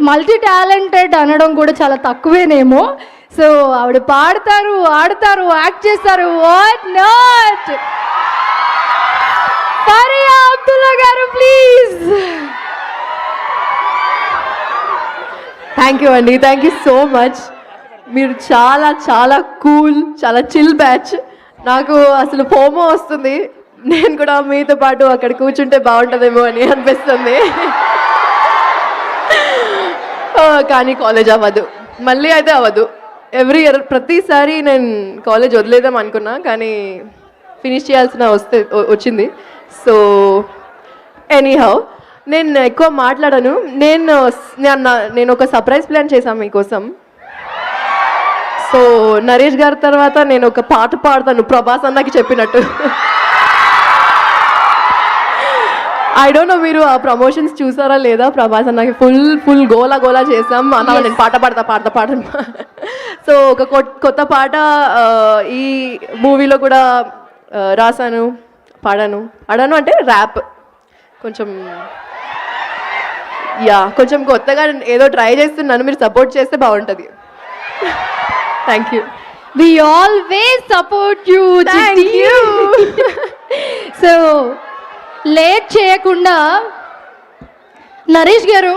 Multi talented అనడం కూడా చాలా తక్కువేనేమో. సో ఆవిడ పాడతారు, ఆడతారు, యాక్ట్ చేస్తారు, వాట్ నాట్. ఫరియా అబ్దుల్లా గారు ప్లీజ్. థ్యాంక్ యూ అండి, థ్యాంక్ యూ సో మచ్. మీరు చాలా చాలా కూల్, చాలా చిల్ బ్యాచ్. నాకు అసలు ఫోమో వస్తుంది, నేను కూడా మీతో పాటు అక్కడ కూర్చుంటే బాగుంటుందేమో అని అనిపిస్తుంది. కానీ కాలేజ్ అవ్వదు, మళ్ళీ అయితే అవ్వదు. ఎవ్రీ ఇయర్ ప్రతిసారి నేను కాలేజ్ వదిలేదాం అనుకున్నా, కానీ ఫినిష్ చేయాల్సిన వచ్చింది. సో ఎనీహౌ నేను ఎక్కువ మాట్లాడను. నేను ఒక సర్ప్రైజ్ ప్లాన్ చేశాను మీకోసం. సో నరేష్ గారి తర్వాత నేను ఒక పాట పాడతాను, ప్రభాస్ అన్నకి చెప్పినట్టు. ఐ డోంట్ నో మీరు ఆ ప్రమోషన్స్ చూసారా లేదా. ప్రభాస్ అన్నకి ఫుల్ గోలా చేసాం అన్న, నేను పాట పాడతాను. సో ఒక కొత్త పాట ఈ మూవీలో కూడా రాశాను, పాడాను అంటే ర్యాప్. కొంచెం కొత్తగా ఏదో ట్రై చేస్తున్నాను, మీరు సపోర్ట్ చేస్తే బాగుంటుంది. Thank you. We always support you. Thank you. So late చేయకుండా నరేష్ గారు